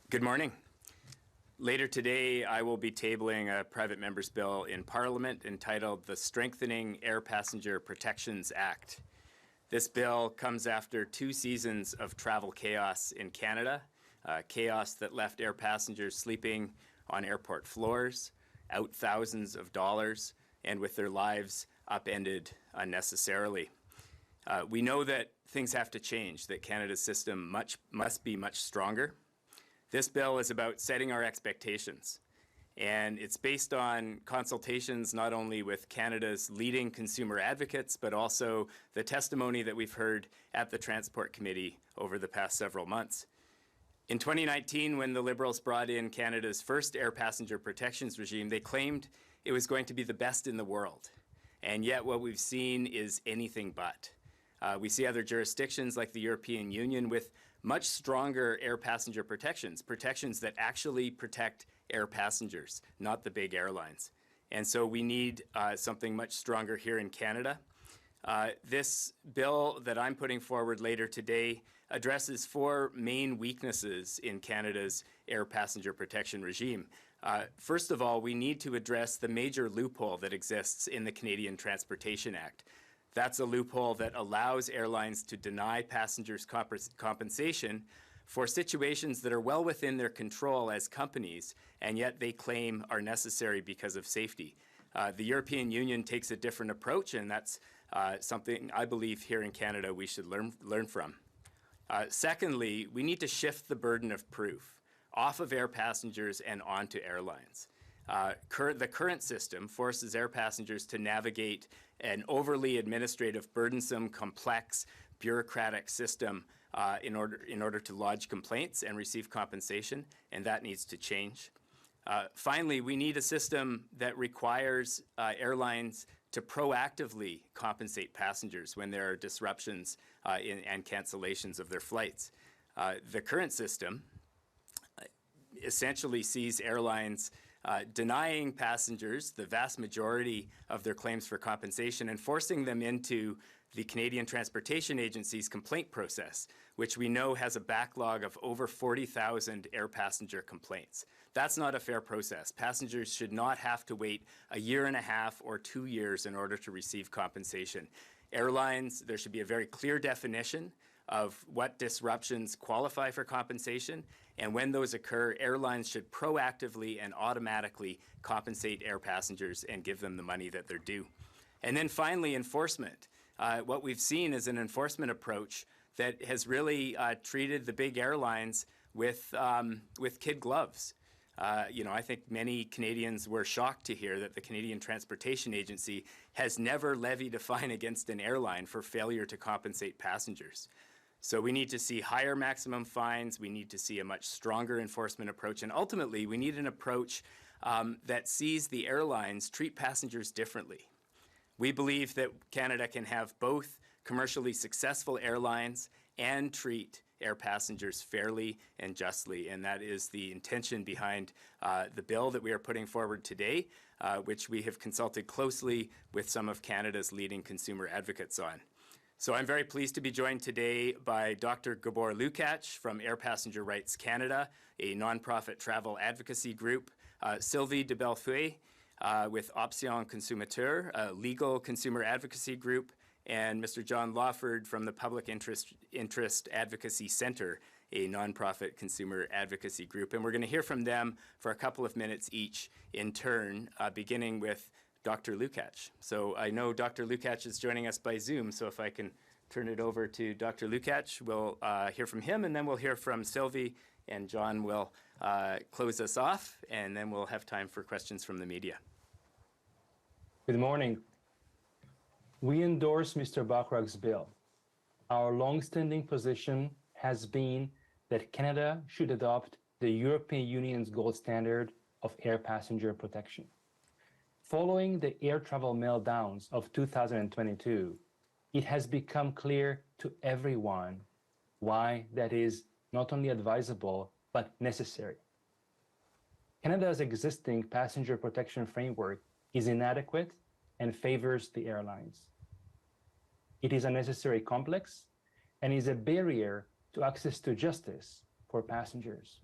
Good morning. Later today, I will be tabling a private member's bill in Parliament entitled the Strengthening Air Passenger Protections Act. This bill comes after 2 seasons of travel chaos in Canada, chaos that left air passengers sleeping on airport floors, out thousands of dollars, and with their lives upended unnecessarily. We know that things have to change, that Canada's system must be much stronger. This bill is about setting our expectations, and it's based on consultations not only with Canada's leading consumer advocates, but also the testimony that we've heard at the Transport Committee over the past several months. In 2019, when the Liberals brought in Canada's first air passenger protections regime, they claimed it was going to be the best in the world. And yet what we've seen is anything but. We see other jurisdictions like the European Union with much stronger air passenger protections that actually protect air passengers, not the big airlines. And so we need something much stronger here in Canada. This bill that I'm putting forward later today addresses 4 main weaknesses in Canada's air passenger protection regime. First of all, we need to address the major loophole that exists in the Canadian Transportation Act. That's a loophole that allows airlines to deny passengers compensation for situations that are well within their control as companies, and yet they claim are necessary because of safety. The European Union takes a different approach, and that's something I believe here in Canada we should learn from. Secondly, we need to shift the burden of proof off of air passengers and onto airlines. The current system forces air passengers to navigate an overly administrative, burdensome, complex, bureaucratic system in order to lodge complaints and receive compensation, and that needs to change. Finally, we need a system that requires airlines to proactively compensate passengers when there are disruptions and cancellations of their flights. The current system essentially sees airlines denying passengers the vast majority of their claims for compensation and forcing them into the Canadian Transportation Agency's complaint process, which we know has a backlog of over 40,000 air passenger complaints. That's not a fair process. Passengers should not have to wait a year and a half or 2 years in order to receive compensation. Airlines, there should be a very clear definition of what disruptions qualify for compensation, and when those occur, airlines should proactively and automatically compensate air passengers and give them the money that they're due. And then finally, enforcement. What we've seen is an enforcement approach that has really treated the big airlines with kid gloves. I think many Canadians were shocked to hear that the Canadian Transportation Agency has never levied a fine against an airline for failure to compensate passengers. So we need to see higher maximum fines, we need to see a much stronger enforcement approach, and ultimately we need an approach that sees the airlines treat passengers differently. We believe that Canada can have both commercially successful airlines and treat air passengers fairly and justly, and that is the intention behind the bill that we are putting forward today, which we have consulted closely with some of Canada's leading consumer advocates on. So I'm very pleased to be joined today by Dr. Gabor Lukacs from Air Passenger Rights Canada, a nonprofit travel advocacy group, Sylvie De Bellefeuille with Option Consommateurs, a legal consumer advocacy group, and Mr. John Lawford from the Public Interest Advocacy Centre, a nonprofit consumer advocacy group. And we're going to hear from them for a couple of minutes each in turn, beginning with Dr. Lukacs. So I know Dr. Lukacs is joining us by Zoom, so if I can turn it over to Dr. Lukacs, we'll hear from him, and then we'll hear from Sylvie, and John will close us off, and then we'll have time for questions from the media. Good morning. We endorse Mr. Bachrach's bill. Our long-standing position has been that Canada should adopt the European Union's gold standard of air passenger protection. Following the air travel meltdowns of 2022, it has become clear to everyone why that is not only advisable, but necessary. Canada's existing passenger protection framework is inadequate and favors the airlines. It is unnecessarily complex and is a barrier to access to justice for passengers.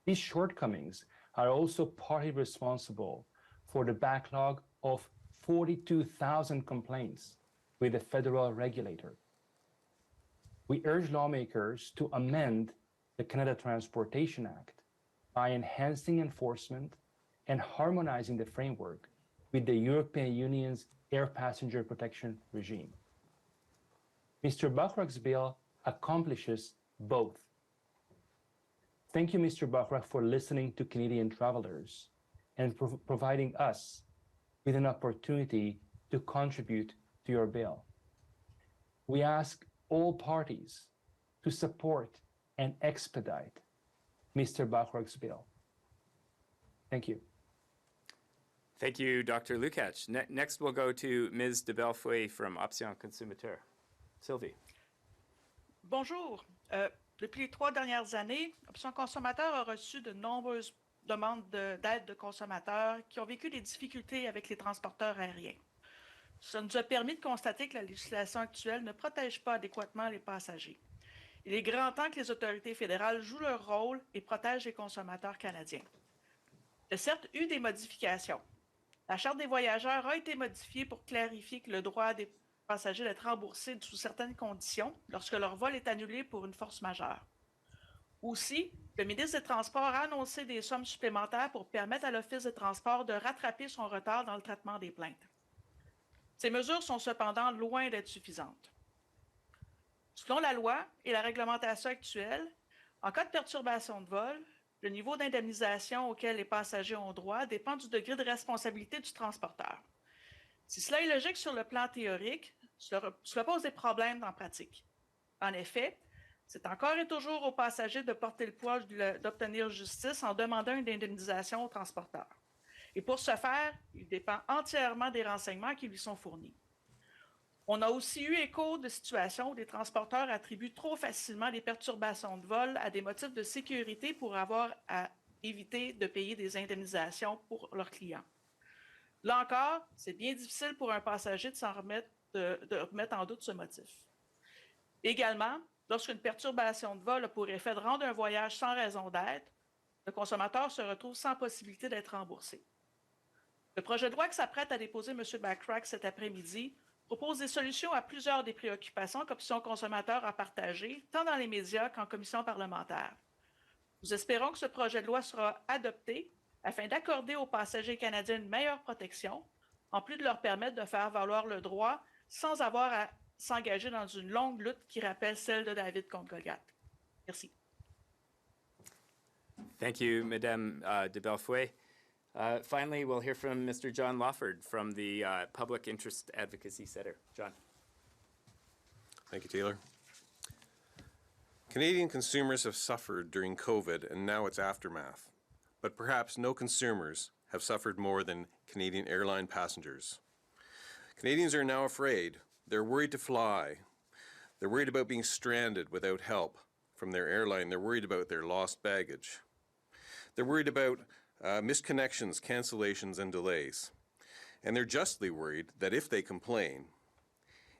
These shortcomings are also partly responsible for the backlog of 42,000 complaints with the federal regulator. We urge lawmakers to amend the Canada Transportation Act by enhancing enforcement and harmonizing the framework with the European Union's air passenger protection regime. Mr. Bachrach's bill accomplishes both. Thank you, Mr. Bachrach, for listening to Canadian travelers and providing us with an opportunity to contribute to your bill. We ask all parties to support and expedite Mr. Bachrach's bill. Thank you. Thank you, Dr. Lukacs. Next, we'll go to Ms. De Bellefeuille from Option Consommateurs. Sylvie. Bonjour. Depuis les 3 dernières années, Option Consommateurs a reçu de nombreuses demandes d'aide de consommateurs qui ont vécu des difficultés avec les transporteurs aériens. Ça nous a permis de constater que la législation actuelle ne protège pas adéquatement les passagers. Il est grand temps que les autorités fédérales jouent leur rôle et protègent les consommateurs canadiens. Il y a certes eu des modifications. La Charte des voyageurs a été modifiée pour clarifier que le droit des passagers d'être remboursés sous certaines conditions lorsque leur vol est annulé pour une force majeure. Aussi, le ministre des Transports a annoncé des sommes supplémentaires pour permettre à l'Office des Transports de rattraper son retard dans le traitement des plaintes. Ces mesures sont cependant loin d'être suffisantes. Selon la loi et la réglementation actuelle, en cas de perturbation de vol, le niveau d'indemnisation auquel les passagers ont droit dépend du degré de responsabilité du transporteur. Si cela est logique sur le plan théorique, cela pose des problèmes en pratique. En effet, c'est encore et toujours aux passagers de porter le poids d'obtenir justice en demandant une indemnisation au transporteur. Et pour ce faire, il dépend entièrement des renseignements qui lui sont fournis. On a aussi eu écho de situations où des transporteurs attribuent trop facilement des perturbations de vol à des motifs de sécurité pour avoir à éviter de payer des indemnisations pour leurs clients. Là encore, c'est bien difficile pour un passager de remettre en doute ce motif. Également, lorsqu'une perturbation de vol a pour effet de rendre un voyage sans raison d'être, le consommateur se retrouve sans possibilité d'être remboursé. Le projet de loi que s'apprête à déposer M. Bachrach cet après-midi propose des solutions à plusieurs des préoccupations qu'Option Consommateurs a partagées, tant dans les médias qu'en commission parlementaire. Nous espérons que ce projet de loi sera adopté afin d'accorder aux passagers canadiens une meilleure protection, en plus de leur permettre de faire valoir le droit sans avoir à s'engager dans une longue lutte qui rappelle celle de David contre Goliath. Merci. Thank you, Madame De Bellefeuille. Finally, we'll hear from Mr. John Lawford from the Public Interest Advocacy Centre. John. Thank you, Taylor. Canadian consumers have suffered during COVID and now its aftermath, but perhaps no consumers have suffered more than Canadian airline passengers. Canadians are now afraid. They're worried to fly. They're worried about being stranded without help from their airline. They're worried about their lost baggage. They're worried about missed connections, cancellations, and delays. And they're justly worried that if they complain,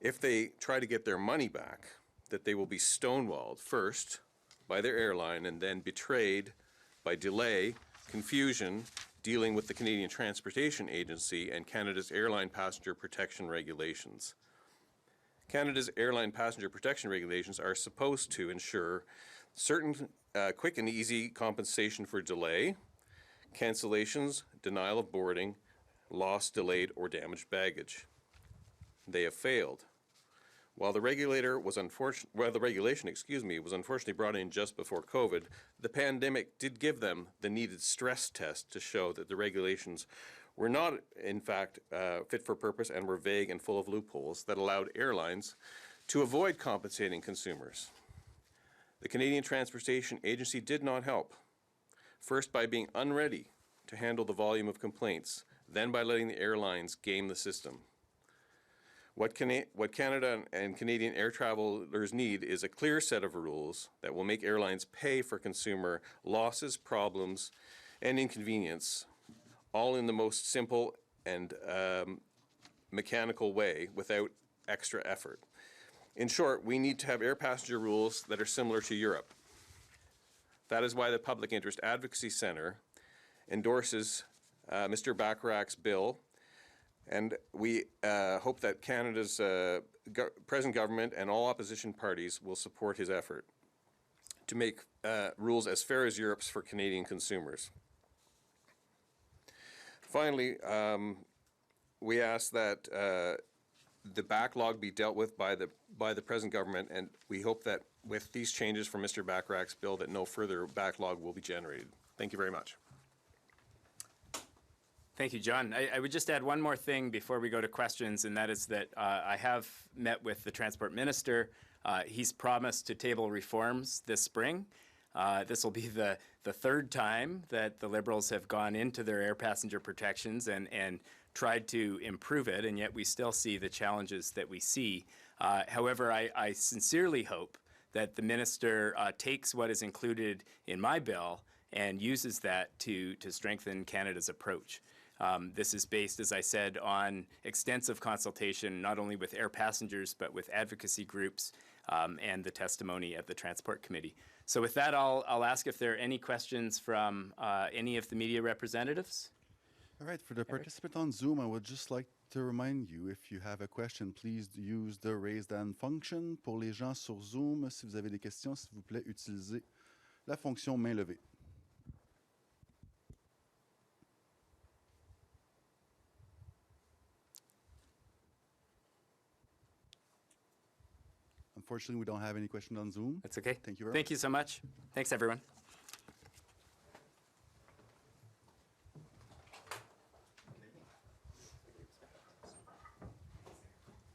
if they try to get their money back, that they will be stonewalled first by their airline and then betrayed by delay, confusion, dealing with the Canadian Transportation Agency and Canada's Airline Passenger Protection Regulations. Canada's Airline Passenger Protection Regulations are supposed to ensure certain quick and easy compensation for delay, cancellations, denial of boarding, lost, delayed, or damaged baggage. They have failed. While the regulation was unfortunately brought in just before COVID, the pandemic did give them the needed stress test to show that the regulations were not, in fact, fit for purpose and were vague and full of loopholes that allowed airlines to avoid compensating consumers. The Canadian Transportation Agency did not help. First, by being unready to handle the volume of complaints, then by letting the airlines game the system. What Canada and Canadian air travelers need is a clear set of rules that will make airlines pay for consumer losses, problems, and inconvenience, all in the most simple and mechanical way without extra effort. In short, we need to have air passenger rules that are similar to Europe. That is why the Public Interest Advocacy Centre endorses Mr. Bachrach's bill, and we hope that Canada's present government and all opposition parties will support his effort to make rules as fair as Europe's for Canadian consumers. Finally, we ask that the backlog be dealt with by the present government, and we hope that with these changes from Mr. Bachrach's bill that no further backlog will be generated. Thank you very much. Thank you, John. I would just add one more thing before we go to questions, and that is that I have met with the Transport Minister. He's promised to table reforms this spring. This will be the third time that the Liberals have gone into their air passenger protections and tried to improve it, and yet we still see the challenges that we see. However, I sincerely hope that the Minister takes what is included in my bill and uses that to strengthen Canada's approach. This is based, as I said, on extensive consultation, not only with air passengers, but with advocacy groups and the testimony at the Transport Committee. So with that, I'll ask if there are any questions from any of the media representatives. All right, for the participant on Zoom, I would just like to remind you, if you have a question, please use the raise hand function. Pour les gens sur Zoom, si vous avez des questions, s'il vous plaît, utilisez la fonction main levée. Unfortunately, we don't have any questions on Zoom. That's okay. Thank you very much. Thank you so much. Thanks, everyone.